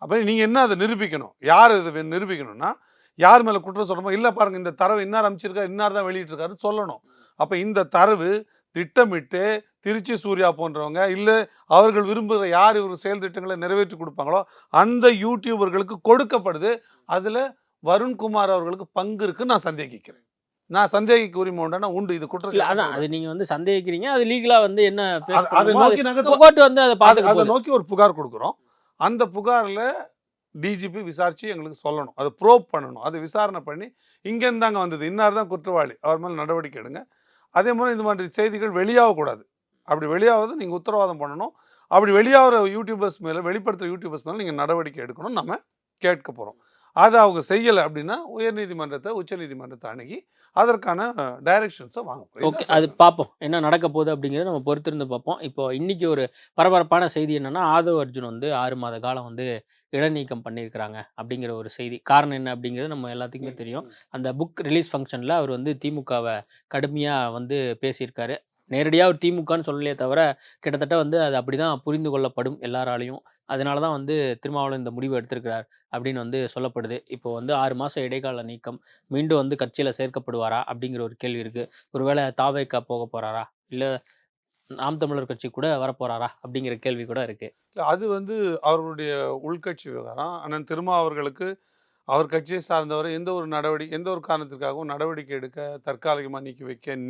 அப்போ நீங்கள் என்ன அதை நிரூபிக்கணும்? யார் இதை நிரூபிக்கணும்னா, யார் மேலே குற்றம் சொல்லணுமோ, இல்லை பாருங்கள் இந்த தரவு இன்னார் அமைச்சிருக்காரு, இன்னார் தான் வெளியிட்டிருக்காருன்னு சொல்லணும். அப்போ இந்த தரவு திட்டமிட்டு திருச்சி சூர்யா போன்றவங்க, இல்லை அவர்கள் விரும்புகிற யார் இவர் செயல் திட்டங்களை நிறைவேற்றி கொடுப்பாங்களோ அந்த யூடியூபர்களுக்கு கொடுக்கப்படுது. அதில் வருண்குமார் அவர்களுக்கு பங்கு இருக்குன்னு நான் சந்தேகிக்கிறேன். நான் சந்தேகிக்க உரிமை உண்டானா உண்டு, இது குற்றம் இல்லை. அதான் அது நீங்கள் வந்து சந்தேகிக்கிறீங்க, அது லீகலாக வந்து என்ன அதை நோக்கி நாங்கள் கோர்ட் வந்து அதை பார்த்து அதை நோக்கி ஒரு புகார் கொடுக்குறோம். அந்த புகாரில் டிஜிபி விசாரித்து எங்களுக்கு சொல்லணும், அதை ப்ரோப் பண்ணணும், அதை விசாரணை பண்ணி இங்கேருந்து தாங்க வந்தது, இன்னார் தான் குற்றவாளி, அவர் மேலே நடவடிக்கை எடுங்க. அதே மாதிரி இந்த மாதிரி செய்திகள் வெளியாகக்கூடாது. அப்படி வெளியாவது நீங்கள் உத்தரவாதம் பண்ணணும். அப்படி வெளியாகிற யூடியூபர்ஸ் மேலே, வெளிப்படுத்துகிற யூடியூபர்ஸ் மேலே நீங்கள் நடவடிக்கை எடுக்கணும், நம்ம கேட்க போகிறோம். அதை அவங்க செய்யலை அப்படின்னா உயர்நீதிமன்றத்தை, உச்சநீதிமன்றத்தை அணுகி அதற்கான டைரக்ஷன்ஸை வாங்க போகிறோம். ஓகே, அது பார்ப்போம் என்ன நடக்க போகுது அப்படிங்கிறத நம்ம பொறுத்திருந்து பார்ப்போம். இப்போ இன்றைக்கி ஒரு பரபரப்பான செய்தி என்னென்னா, ஆதவ் அர்ஜுன் வந்து 6 மாத காலம் வந்து இடைநீக்கம் பண்ணியிருக்கிறாங்க அப்படிங்கிற ஒரு செய்தி. காரணம் என்ன அப்படிங்கிறது நம்ம எல்லாத்துக்குமே தெரியும். அந்த புக் ரிலீஸ் ஃபங்க்ஷனில் அவர் வந்து திமுகவை கடுமையாக வந்து பேசியிருக்காரு. நேரடியாக ஒரு திமுகன்னு சொல்லலையே தவிர கிட்டத்தட்ட வந்து அது அப்படி தான் புரிந்து கொள்ளப்படும் எல்லாராலையும். அதனால தான் வந்து திருமாவளவன் இந்த முடிவு எடுத்திருக்கிறார் அப்படின்னு வந்து சொல்லப்படுது. இப்போ வந்து 6 மாதம் இடைக்கால நீக்கம், மீண்டும் வந்து கட்சியில் சேர்க்கப்படுவாரா அப்படிங்கிற ஒரு கேள்வி இருக்குது. ஒருவேளை தாவேக்கா போக போகிறாரா, இல்லை நாம் தமிழர் கட்சி கூட வரப்போகிறாரா அப்படிங்கிற கேள்வி கூட இருக்குது. இல்லை, அது வந்து அவர்களுடைய உள்கட்சி விவகாரம். அண்ணன் திருமா அவர்களுக்கு அவர் கட்சியை சார்ந்தவரை எந்த ஒரு காரணத்திற்காகவும் நடவடிக்கை எடுக்க, தற்காலிகமாக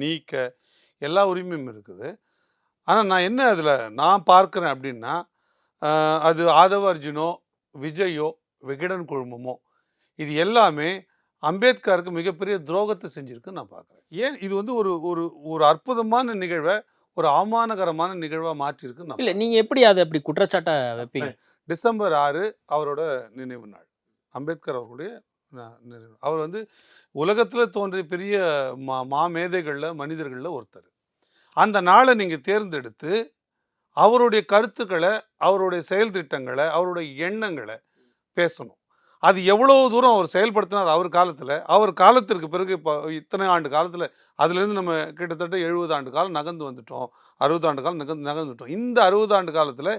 நீக்க எல்லா உரிமையும் இருக்குது. ஆனால் நான் என்ன அதில் நான் பார்க்குறேன் அப்படின்னா, அது ஆதவ அர்ஜுனோ, விஜயோ, விகடன் குழுமமோ, இது எல்லாமே அம்பேத்கருக்கு மிகப்பெரிய துரோகத்தை செஞ்சுருக்குன்னு நான் பார்க்குறேன். ஏன் இது வந்து ஒரு ஒரு ஒரு அற்புதமான நிகழ்வை ஒரு அவமானகரமான நிகழ்வாக மாற்றிருக்கு. இல்லை, நீங்கள் எப்படி அதை அப்படி குற்றச்சாட்டை வைப்பீங்க? டிசம்பர் 6 அவரோட நினைவு நாள், அம்பேத்கர் அவர்களுடைய நினைவு. அவர் வந்து உலகத்தில் தோன்றிய பெரிய மாமேதைகளில், மனிதர்களில் ஒருத்தர். அந்த நாளை நீங்கள் தேர்ந்தெடுத்து அவருடைய கருத்துக்களை, அவருடைய செயல் திட்டங்களை, அவருடைய எண்ணங்களை பேசணும். அது எவ்வளோ தூரம் அவர் செயல்படுத்தினார் அவர் காலத்திற்கு பிறகு. இப்போ இத்தனை ஆண்டு காலத்தில் அதுலேருந்து நம்ம கிட்டத்தட்ட 70 ஆண்டு காலம் நகர்ந்து வந்துட்டோம், 60 ஆண்டு காலம் நகர்ந்துட்டோம். இந்த 60 ஆண்டு காலத்தில்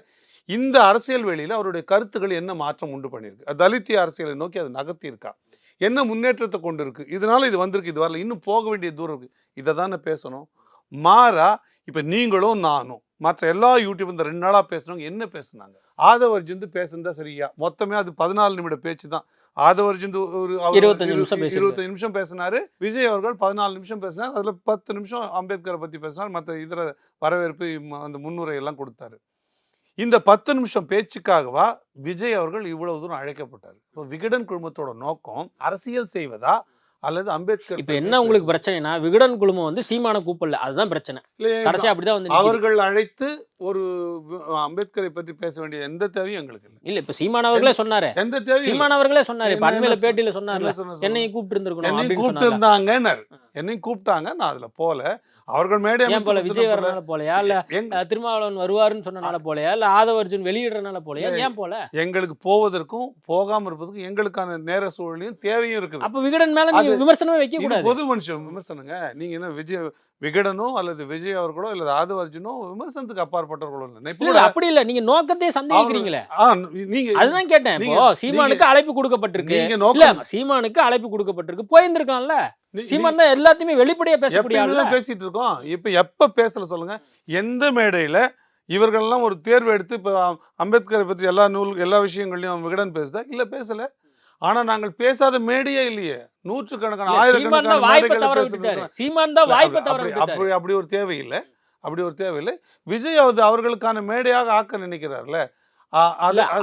இந்த அரசியல் வெளியில் அவருடைய கருத்துக்கள் என்ன மாற்றம் உண்டு பண்ணியிருக்கு? தலித்திய அரசியலை நோக்கி அது நகர்த்தியிருக்கா? என்ன முன்னேற்றத்தை கொண்டு இருக்குது? இதனால் இது வந்திருக்கு, இது வரல, இன்னும் போக வேண்டிய தூரம் இருக்குது. இதை தானே பேசணும். மாறா இப்போ நீங்களும் நானும் மற்ற எல்லா யூடியூப் இந்த 2 நாளாக பேசுகிறவங்க என்ன பேசுனாங்க? ஆதவ அர்ஜுன் பேசுனதா சரியா? மொத்தமே அது 14 நிமிட பேச்சு தான். ஆதவர்ஜன் ஒரு 25 நிமிஷம் பேசியிருக்காரு. 25 நிமிஷம் பேசினாரு. விஜய் அவர்கள் 14 நிமிஷம் பேசினார். அதுல 10 நிமிஷம் அம்பேத்கரை பத்தி பேசினார். மற்ற இதர வரவேற்பு அந்த முன்னுரை எல்லாம் கொடுத்தாரு. இந்த 10 நிமிஷம் பேச்சுக்காகவா விஜய் அவர்கள் இவ்வளவு தூரம் அழைக்கப்பட்டார்? இப்போ விகடன் குழுமத்தோட நோக்கம் அரசியல் செய்வதா அல்லது அம்பேத்கர்? இப்ப என்ன உங்களுக்கு பிரச்சனைனா விகடன் குழுமம் வந்து சீமான கூப்பிடல, அதுதான் பிரச்சனை. கடைசியா அப்படிதான் வந்து அவர்கள் அழைத்து ஒரு அம்பேத்கரை பற்றி பேச வேண்டிய எந்த தேவையும் எங்களுக்கு இல்லை. இல்ல இப்ப சீமான் அவர்களே சொன்னாரு, எந்த தேவையும் சீமான் அவர்களே சொன்னாரு, இப்ப அண்மையில பேட்டியில சொன்னாரு என்ன சொன்னாரு? என்னையும் கூப்பிட்டு இருந்திருக்கணும் என்னையும் அப்படின்னு கூப்பிட்டு சொன்னாரு. இருந்தாங்கன்னாரு. என்னையும் கூப்பிட்டாங்க, நான் அதுல போல. அவர்கள் மேடை ஏன் போல? விஜய் வரனால போலையா, இல்ல திருமாவளவன் வருவாருன்னு சொன்னனால போலையா, இல்ல ஆதவர்ஜுன் வெளியிடறனால போலையா, ஏன் போல? எங்களுக்கு போவதற்கும் போகாம இருப்பதற்கும் எங்களுக்கான நேர சூழலையும் தேவையும் இருக்குது. அப்ப விகடன் மேல நீங்க விமர்சனமே வைக்க இது கூடாது. பொது மனுஷன் விமர்சனங்க. நீங்க என்ன விகடனோ அல்லது விஜய் அவர்களோ அல்லது ஆதவர்ஜுனோ விமர்சனத்துக்கு அப்பாற்பட்டவர்களோ இல்லை. இல்ல அப்படி இல்ல, நீங்க நோக்கத்தையே சந்தேகிக்கிறீங்களே. நீங்க அதுதான் கேட்டேன். இப்போ சீமானுக்கு அழைப்பு கொடுக்கப்பட்டிருக்கு, இல்ல சீமானுக்கு அழைப்பு கொடுக்கப்பட்டிருக்கு, போயிருந்திருக்கான்ல. சீமான் தான் எல்லாத்தையுமே வெளிப்படையா பேசக்கூடிய ஆளு. பேசிட்டு இருக்கோம். எப்ப பேசல சொல்லுங்க? எந்த மேடையில இவர்கள்லாம் ஒரு தேர்வு எடுத்து இப்ப அம்பேத்கரை பற்றி எல்லா விஷயங்கள்லயும் விகடன் பேசுதா? இல்ல பேசல. ஆனா நாங்கள் பேசாத மேடையே இல்லையே. நூற்றுக்கணக்கான ஆயிரக்கணக்கான அப்படி ஒரு தேவையில்லை. அப்படி ஒரு தேவையில்லை. விஜய் அவர்களுக்கான மேடையாக ஆக்க நினைக்கிறார்ல.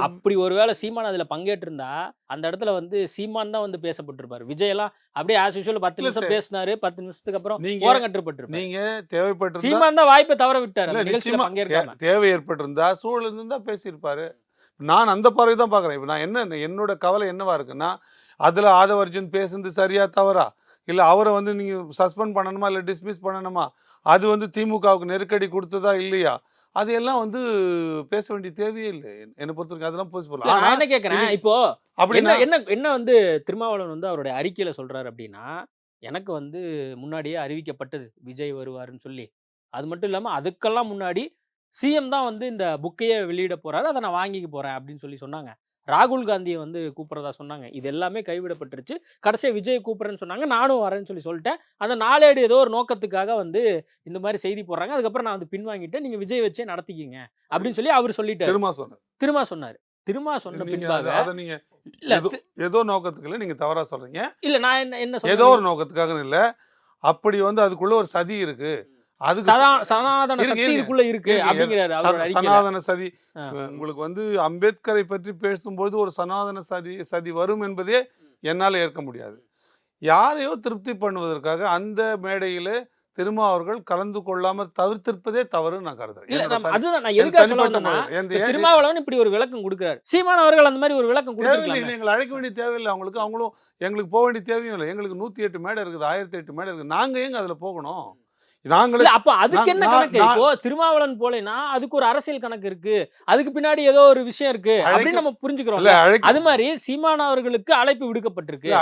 அப்படி ஒருவேளை சீமான் அதுல பங்கேற்றிருந்தா அந்த இடத்துல வந்து சீமான் தான் வந்து பேசப்பட்டிருப்பாரு. விஜய் எல்லாம் அப்படியே ஆஸ் யூசுவல் 10 நிமிஷம் பேசினாரு. 10 நிமிஷத்துக்கு அப்புறம் ஓரங்கட்டப்பட்டிருப்பாரு. நீங்க தேவைப்பட்டு சீமான் தான் வாய்ப்பை தவற விட்டாரு. நிகழ்ச்சியில பங்கேற்காம தேவை ஏற்பட்டிருந்தா சூழல் இருந்தா பேசியிருப்பாரு. நான் அந்த பார்வை தான் பாக்குறேன். இப்ப நான் என்னோட கவலை என்னவா இருக்குன்னா, அதுல ஆதவர்ஜுன் பேசுனது சரியா தவறா, இல்ல அவரை வந்து நீங்க சஸ்பெண்ட் பண்ணணுமா இல்ல டிஸ்மிஸ் பண்ணணுமா, அது வந்து திமுகவுக்கு நெருக்கடி கொடுத்ததா இல்லையா, அதையெல்லாம் வந்து பேச வேண்டிய தேவையே இல்லை என்னை பொறுத்தவரைக்கும். அதெல்லாம் போஸ்ட் பண்ணலாம். நான் என்ன கேட்கறேன், இப்போ அப்படின்னா என்ன வந்து திருமாவளவன் வந்து அவருடைய அறிக்கையில சொல்றாரு அப்படின்னா, எனக்கு வந்து முன்னாடியே அறிவிக்கப்பட்டது விஜய் வருவாருன்னு சொல்லி. அது மட்டும் இல்லாம அதுக்கெல்லாம் முன்னாடி சிஎம் தான் வந்து இந்த புக்கையே வெளியிட போறாரு, அதை நான் வாங்கிக்க போறேன் அப்படின்னு சொல்லி சொன்னாங்க. ராகுல் காந்தியை வந்து கூப்பிட்றதா சொன்னாங்க. இது எல்லாமே கைவிடப்பட்டுருச்சு. கடைசியாக விஜய் கூப்பிட்றேன்னு சொன்னாங்க. நானும் வரேன்னு சொல்லிட்டேன். அந்த நாளேடு ஏதோ ஒரு நோக்கத்துக்காக வந்து இந்த மாதிரி செய்தி போடுறாங்க. அதுக்கப்புறம் நான் வந்து பின்வாங்கிட்டேன், நீங்க விஜய் வச்சே நடத்திக்கிங்க அப்படின்னு சொல்லி அவர் சொல்லிட்டாரு. திருமா சொன்ன பின்பாக நீங்க ஏதோ நோக்கத்துக்கு நீங்க தவறா சொல்றீங்க. இல்ல நான் என்ன ஏதோ ஒரு நோக்கத்துக்காக இல்ல, அப்படி வந்து அதுக்குள்ள ஒரு சதி இருக்கு. சனாதன சக்தி இதுக்குள்ள இருக்கு அப்படிங்கிறாரு. சனாதன சதி உங்களுக்கு வந்து அம்பேத்கரை பற்றி பேசும்போது ஒரு சனாதன சதி வரும் என்பதே என்னால் ஏற்க முடியாது. யாரையோ திருப்தி பண்ணுவதற்காக அந்த மேடையில திருமா அவர்கள் கலந்து கொள்ளாமல் தவிர்த்திருப்பதே தவறு நான் கருதுறேன். அதுதான் நான் எதுக்காக சொல்ல வந்தேன்னா, திருமாவளவன் இப்படி ஒரு விளக்கம் கொடுக்கிறார். சீமான் அவர்கள் அந்த மாதிரி ஒரு விளக்கம் கொடுக்கல. எங்களை அழைக்க வேண்டிய தேவையில்லை அவங்களுக்கு. அவங்களும் எங்களுக்கு போக வேண்டிய தேவையும் இல்லை. எங்களுக்கு 108 மேடை இருக்குது, 1008 மேடை இருக்குது. நாங்க ஏங்க அதுல போகணும்? அப்ப அதுக்கு என்ன கணக்கு? இப்போ திருமாவளவன் போலேனா அதுக்கு ஒரு அரசியல் கணக்கு இருக்கு, அதுக்கு பின்னாடி ஏதோ ஒரு விஷயம் இருக்கு அப்படின்னு நம்ம புரிஞ்சுக்கிறோம். அது மாதிரி சீமான் அவர்களுக்கு அழைப்பு விடுக்கப்பட்டிருக்கு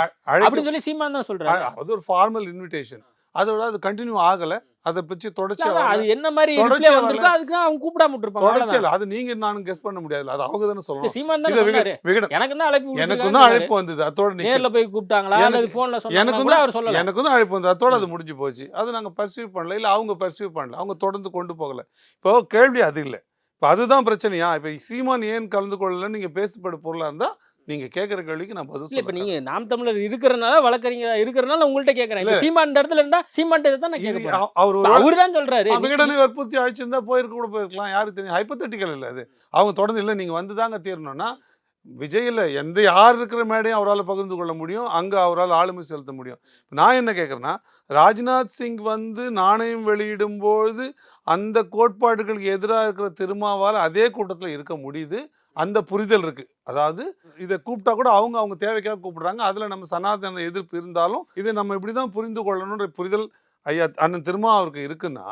அப்படின்னு சொல்லி சீமான் தான் சொல்றாரு. அது ஒரு ஃபார்மல் இன்விடேஷன். அதோட அது கண்டினியூ ஆகல. அதை பற்றி தொடர்ச்சியா அது என்ன மாதிரி ரிப்ளை வந்திருக்கோ அதுக்கு அவங்க கூப்பிடாம விட்டுருப்பாங்க. அது நீங்க நானும் கெஸ் பண்ண முடியாது. அது அவங்க தானே சொல்லணும். சீமான் தான் சொன்னாரு, எனக்கு தான் அழைப்பு வந்தது. அதோட நேர்ல போய் கூப்பிட்டாங்களா அல்லது போன்ல சொன்னாங்களா அவர் சொல்லல. எனக்கு தான் அழைப்பு வந்தது. அதோட அது முடிஞ்சு போச்சு. அது நாங்க பர்சீவ் பண்ணல, இல்ல அவங்க பர்சீவ் பண்ணல. அவங்க தொடர்ந்து கொண்டு போகல. இப்போ கேள்வி அது இல்லை. இப்போ அதுதான் பிரச்சனையா? இப்போ சீமான் ஏன் கலந்து கொள்ளல நீங்க பேசப்படும் பொருளா இருந்தா நீங்க கேக்குற கேள்விக்கு நான் பதில் சொல்றேன். இப்ப நீங்க நாம் தமிழர் இருக்கிறனால வழக்கறிஞரா இருக்கிறனால உங்கள்ட்ட கேக்குறேன். இப்ப சீமான் இந்த இடத்துல இருந்தா சீமான் தான் நான் கேக்குறேன். அவர் தான் சொல்றாரு விகடனை வற்புறுத்தி அழைச்சிருந்தா போயிருக்கலாம். யாருக்கு தெரியும்? ஹைப்போதெட்டிக்கல் இல்ல அது. அவங்க தொடர்ந்து இல்ல நீங்க வந்துதாங்க தீரணும்னா விஜயில் யார் இருக்கிற மேடையும் அவரால் பகிர்ந்து கொள்ள முடியும். அங்கே அவரால் ஆளுமை செலுத்த முடியும். நான் என்ன கேட்குறேன்னா, ராஜ்நாத் சிங் வந்து நாணயம் வெளியிடும்போது அந்த கோட்பாடுகளுக்கு எதிராக இருக்கிற திருமாவால் அதே கூட்டத்தில் இருக்க முடியுது. அந்த புரிதல் இருக்குது. அதாவது இதை கூப்பிட்டா கூட அவங்க தேவைக்காக கூப்பிடுறாங்க. அதில் நம்ம சனாதன எதிர்ப்பு இருந்தாலும் இதை நம்ம இப்படி தான் புரிந்து கொள்ளணுன்ற புரிதல் ஐயா அண்ணன் திருமா அவருக்கு இருக்குன்னா,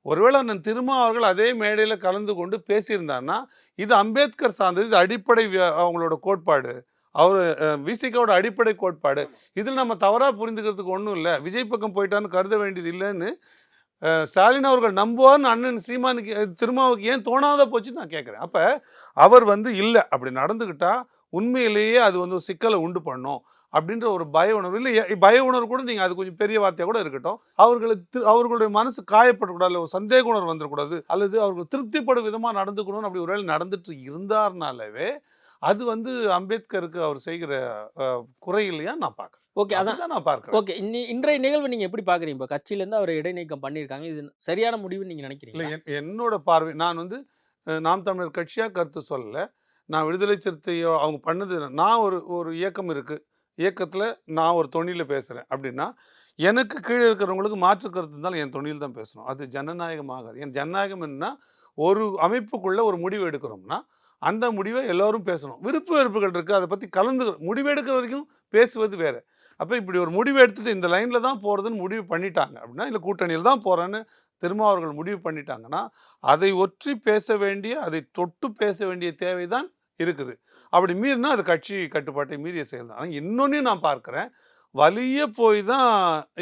ஒருவேளை அண்ணன் திருமா அவர்கள் அதே மேடையில் கலந்து கொண்டு பேசியிருந்தான்னா இது அம்பேத்கர் சார்ந்தது, இது அடிப்படை அவங்களோட கோட்பாடு, அவர் விசிகாவோட அடிப்படை கோட்பாடு, இதில் நம்ம தவறாக புரிந்துக்கிறதுக்கு ஒன்றும் இல்லை, விஜய் பக்கம் போயிட்டான்னு கருத வேண்டியது இல்லைன்னு ஸ்டாலின் அவர்கள் நம்புவார்னு அண்ணன் சீமானுக்கு திருமாவுக்கு ஏன் தோணாத போச்சு நான் கேட்குறேன். அப்போ அவர் வந்து இல்லை அப்படி நடந்துக்கிட்டா உண்மையிலேயே அது வந்து ஒரு சிக்கலை உண்டு பண்ணும் அப்படின்ற ஒரு பய உணர்வு. இல்லை பய உணர்வு கூட நீங்கள் அது கொஞ்சம் பெரிய வார்த்தையாக கூட இருக்கட்டும், அவர்களுடைய மனசு காயப்படக்கூடாது, இல்லை ஒரு சந்தேக உணர்வு வந்துடக்கூடாது, அல்லது அவர்கள் திருப்திப்படும் விதமாக நடந்துக்கணும்னு அப்படி ஒரு வேளை நடந்துட்டு இருந்தாருனாலவே அது வந்து அம்பேத்கருக்கு அவர் செய்கிற குறை இல்லையா நான் பார்க்குறேன். ஓகே, அதான் நான் பார்க்குறேன். ஓகே. இன்றைய நிகழ்வு நீங்க எப்படி பார்க்குறீங்க? இப்போ கட்சியிலேருந்து அவர் இடைநீக்கம் பண்ணியிருக்காங்க. இது சரியான முடிவுன்னு நீங்க இல்லை நினைக்கிறீங்களா? என்னோட பார்வை நான் வந்து நாம் தமிழர் கட்சியாக கருத்து சொல்லலை. நான் விடுதலை சிறுத்தையோ அவங்க பண்ணது நான் ஒரு இயக்கம் இருக்குது, இயக்கத்தில் நான் ஒரு தொனியில் பேசுகிறேன் அப்படின்னா எனக்கு கீழே இருக்கிறவங்களுக்கு மாற்று கருத்து இருந்தாலும் என் தொனியில் தான் பேசணும். அது ஜனநாயகம் ஆகாது. என் ஜனநாயகம் என்னன்னா ஒரு அமைப்புக்குள்ளே ஒரு முடிவு எடுக்கிறோம்னா அந்த முடிவை எல்லோரும் பேசணும். விருப்பு வெறுப்புகள் இருக்குது, அதை பற்றி கலந்து முடிவு எடுக்கிற வரைக்கும் பேசுவது வேறு. அப்போ இப்படி ஒரு முடிவு எடுத்துகிட்டு இந்த லைனில் தான் போகிறதுன்னு முடிவு பண்ணிட்டாங்க அப்படின்னா, இல்லை கூட்டணியில் தான் போகிறேன்னு திருமாவர்கள் முடிவு பண்ணிட்டாங்கன்னா அதை ஒற்றி பேச வேண்டிய, அதை தொட்டு பேச வேண்டிய தேவை தான் இருக்குது. அப்படி மீறினா அது கட்சி கட்டுப்பாட்டை மீறிய செயல் தான். ஆனால் இன்னொன்றையும் நான் பார்க்குறேன், வலிய போய் தான்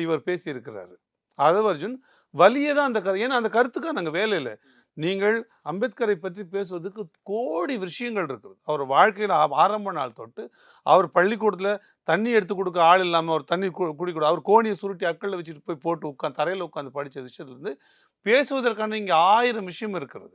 இவர் பேசியிருக்கிறாரு ஆதவர்ஜுன். வலியே தான் அந்த ஏன்னா அந்த கருத்துக்காக நாங்கள் வேலை இல்லை. நீங்கள் அம்பேத்கரை பற்றி பேசுவதுக்கு கோடி விஷயங்கள் இருக்குது. அவர் வாழ்க்கையில் ஆரம்ப நாள் தொட்டு அவர் பள்ளிக்கூடத்தில் தண்ணி எடுத்து கொடுக்க ஆள் இல்லாமல் அவர் தண்ணி குடிக்கூட அவர் கோணியை சுருட்டி அக்களில் வச்சுட்டு போய் போட்டு தரையில் உட்காந்து படித்த விஷயத்துலேருந்து பேசுவதற்கான இங்கே 1000 விஷயம் இருக்கிறது.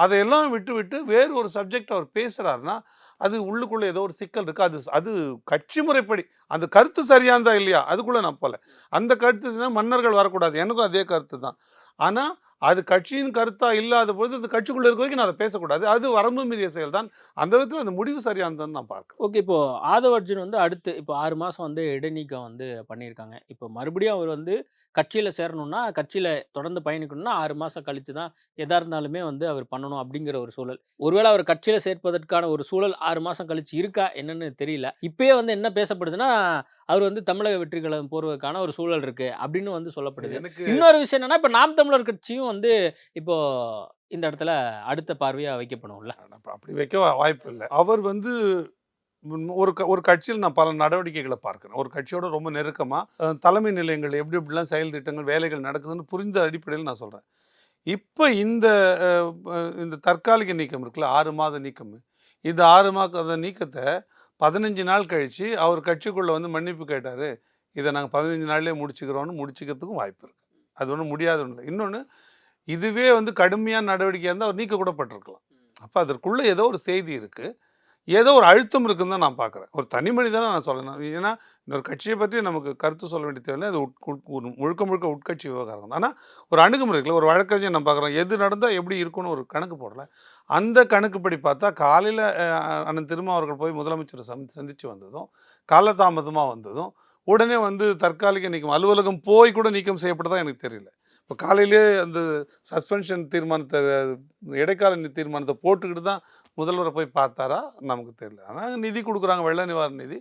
அதையெல்லாம் விட்டு வேறு ஒரு சப்ஜெக்ட் அவர் பேசுகிறாருன்னா அது உள்ளுக்குள்ளே ஏதோ ஒரு சிக்கல் இருக்குது. அது கட்சி முறைப்படி அந்த கருத்து சரியானதா இல்லையா அதுக்குள்ளே நான் போகல. அந்த கருத்துனா மன்னர்கள் வரக்கூடாது, எனக்கும் அதே கருத்து தான். ஆனால் அது கட்சியின் கருத்தாக இல்லாத பொழுது அந்த கட்சிக்குள்ளே இருக்க வரைக்கும் நான் அதை பேசக்கூடாது. அது வரம்பு மீறிய செயல் தான். அந்த விதத்தில் அந்த முடிவு சரியானதுன்னு நான் பார்க்குறேன். ஓகே, இப்போ ஆதவர்ஜுன் வந்து அடுத்து இப்போ 6 மாதம் வந்து இடைநீக்கம் வந்து பண்ணியிருக்காங்க. இப்போ மறுபடியும் அவர் வந்து கட்சியில் சேரணும்னா, கட்சியில் தொடர்ந்து பயணிக்கணும்னா 6 மாதம் கழித்து தான் எதாக இருந்தாலுமே வந்து அவர் பண்ணணும் அப்படிங்கிற ஒரு சூழல். ஒருவேளை அவர் கட்சியில் சேர்ப்பதற்கான ஒரு சூழல் 6 மாதம் கழிச்சு இருக்கா என்னன்னு தெரியல. இப்பயே வந்து என்ன பேசப்படுதுன்னா, அவர் வந்து தமிழக வெற்றி கழகம் போறதுக்கான ஒரு சூழல் இருக்கு அப்படின்னு வந்து சொல்லப்படுது. இன்னொரு விஷயம் என்னன்னா, இப்போ நாம் தமிழர் கட்சியும் வந்து இப்போ இந்த இடத்துல அடுத்த பார்வையா வைக்கப்படும்ல. அப்படி வைக்க வாய்ப்பு இல்லை. அவர் வந்து ஒரு கட்சியில் நான் பல நடவடிக்கைகளை பார்க்குறேன். ஒரு கட்சியோட ரொம்ப நெருக்கமாக தலைமை நிலையங்கள் எப்படிலாம் செயல் திட்டங்கள் வேலைகள் நடக்குதுன்னு புரிந்த அடிப்படையில் நான் சொல்கிறேன். இப்போ இந்த தற்காலிக நீக்கம் இருக்குல்ல, 6 மாத நீக்கம், இந்த 6 மாத நீக்கத்தை 15 நாள் கழித்து அவர் கட்சிக்குள்ளே வந்து மன்னிப்பு கேட்டார், இதை நாங்கள் 15 நாள்லேயே முடிச்சுக்கிறதுக்கும் வாய்ப்பு இருக்குது. அது ஒன்றும் முடியாத ஒன்று. இன்னொன்று, இதுவே வந்து கடுமையான நடவடிக்கையாக இருந்தால் அவர் நீக்கக்கூடப்பட்டிருக்கலாம். அப்போ அதற்குள்ளே ஏதோ ஒரு செய்தி இருக்குது, ஏதோ ஒரு அழுத்தம் இருக்குன்னு தான் நான் பார்க்குறேன். ஒரு தனி மனிதனாக நான் சொல்லணும். ஏன்னா இன்னொரு கட்சியை பற்றி நமக்கு கருத்து சொல்ல வேண்டிய தேவையில்லை, அது முழுக்க உட்கட்சி விவகாரம் தான். ஆனால் ஒரு அணுகுமுறை இருக்குல்ல, ஒரு வழக்கறிஞர் நம்ம பார்க்குறோம், எது நடந்தால் எப்படி இருக்குன்னு ஒரு கணக்கு போடலை. அந்த கணக்குப்படி பார்த்தா காலையில் அண்ணன் திருமாவர்கள் போய் முதலமைச்சரை சந்தித்து வந்ததும், காலதாமதமாக வந்ததும், உடனே வந்து தற்காலிக நீக்கம் அலுவலகம் போய் கூட நீக்கம் செய்யப்பட்டதா எனக்கு தெரியல. இப்போ காலையிலே அந்த சஸ்பென்ஷன் தீர்மானத்தை, இடைக்கால தீர்மானத்தை போட்டுக்கிட்டு தான் முதல்வரை போய் பார்த்தாரா நமக்கு தெரியல. ஆனால் நிதி கொடுக்குறாங்க, வெள்ள நிவாரண நிதி,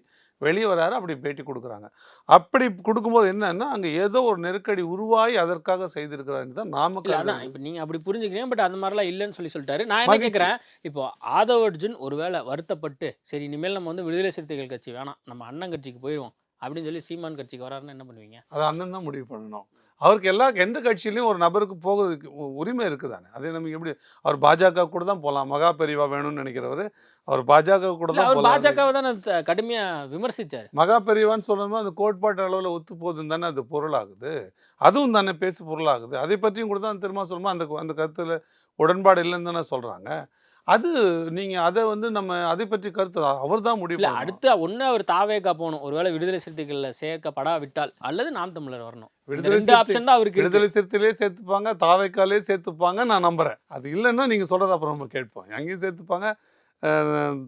வெளியே வராரு, அப்படி பேட்டி கொடுக்குறாங்க. அப்படி கொடுக்கும்போது என்னன்னா அங்கே ஏதோ ஒரு நெருக்கடி உருவாகி அதற்காக செய்திருக்கிறாருன்னு தான் நாமக்கல். அதான் இப்போ நீங்கள் அப்படி புரிஞ்சுக்கிறீங்க. பட் அந்த மாதிரிலாம் இல்லைன்னு சொல்லிட்டாரு. நான் என்ன கேட்குறேன், இப்போ ஆதவர்ஜுன் ஒருவேளை வருத்தப்பட்டு சரி இனிமேல் நம்ம வந்து விடுதலை சிறுத்தைகள் கட்சி வேணாம், நம்ம அண்ணன் கட்சிக்கு போயிடுவோம் அப்படின்னு சொல்லி சீமான் கட்சிக்கு வராருன்னு என்ன பண்ணுவீங்க? அது அண்ணன் தான் முடிவு பண்ணணும். அவருக்கு எந்த கட்சியிலையும் ஒரு நபருக்கு போகிறதுக்கு உரிமை இருக்குதானே. அதே நமக்கு எப்படி அவர் பாஜக கூட தான் போகலாம், மகா பெரிவா வேணும்னு நினைக்கிறவர் அவர் பாஜக கூட தான் போகலாம். பாஜகவை தான் கடுமையாக விமர்சித்தார். மகா பெரிவான்னு சொல்லணுமோ அந்த கோட்பாட்டு அளவில் ஒத்து போகுதுன்னு தானே அது பொருளாகுது, அதுவும் தானே பேசு பொருளாகுது. அதை பற்றியும் கூட தான் திரும்ப சொல்லணுமோ அந்த கருத்தில் உடன்பாடு இல்லைன்னு தானே சொல்கிறாங்க. அது நீங்கள் அதை வந்து நம்ம அதை பற்றி கருத்து அவர் தான் முடிவு. அடுத்து ஒன்று அவர் தாவேகா போகணும், ஒருவேளை விடுதலை சிறுத்தைகளில் சேர்க்கப்படாவிட்டால், அல்லது நாம் தமிழர் வரணும். ஆப்ஷன் தான் அவருக்கு. விடுதலை சிறுத்தையிலே சேர்த்துப்பாங்க, தாவேக்காலே சேர்த்துப்பாங்க, நான் நம்புகிறேன். அது இல்லைன்னா நீங்கள் சொல்கிறத அப்புறம் நம்ம கேட்போம். அங்கேயும் சேர்த்துப்பாங்க,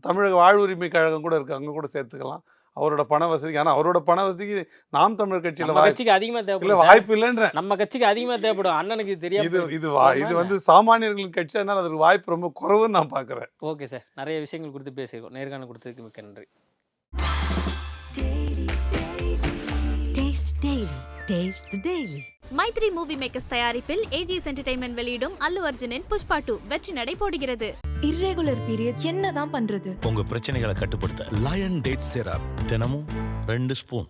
தமிழக வாழ்வுரிமை கழகம் கூட இருக்குது, அங்கே கூட சேர்த்துக்கலாம் அவரோட பண வசதிக்கு. ஆனால் அவரோட பண வசதிக்கு நாம் தமிழர் கட்சிக்கு அதிகமாக தேவைப்படும், வாய்ப்பு இல்லைன்ற நம்ம கட்சிக்கு அதிகமாக தேவைப்படும். அண்ணனுக்கு தெரியாது. இது வந்து சாமானியர்களின் கட்சி, அதனால அதுக்கு வாய்ப்பு ரொம்ப குறைவுன்னு நான் பார்க்குறேன். ஓகே சார், நிறைய விஷயங்கள் கொடுத்து பேசியிருக்கோம். நேர்காணல் கொடுத்ததுக்கு மிக்க நன்றி. Taste the Daily. Mythri movie makers தயாரிப்பில் ஏஜிஎஸ் என்டர்டைன்மெண்ட் வெளியிடும் அல்லு அர்ஜுனின் புஷ்பா 2 வெற்றி நடை போடுகிறது. இர்ரெகுலர் பீரியட் என்னதான் பண்றது? உங்க பிரச்சனைகளை கட்டுப்படுத்த லயன் டேட் சிரப் தினமும் 2 ஸ்பூன்.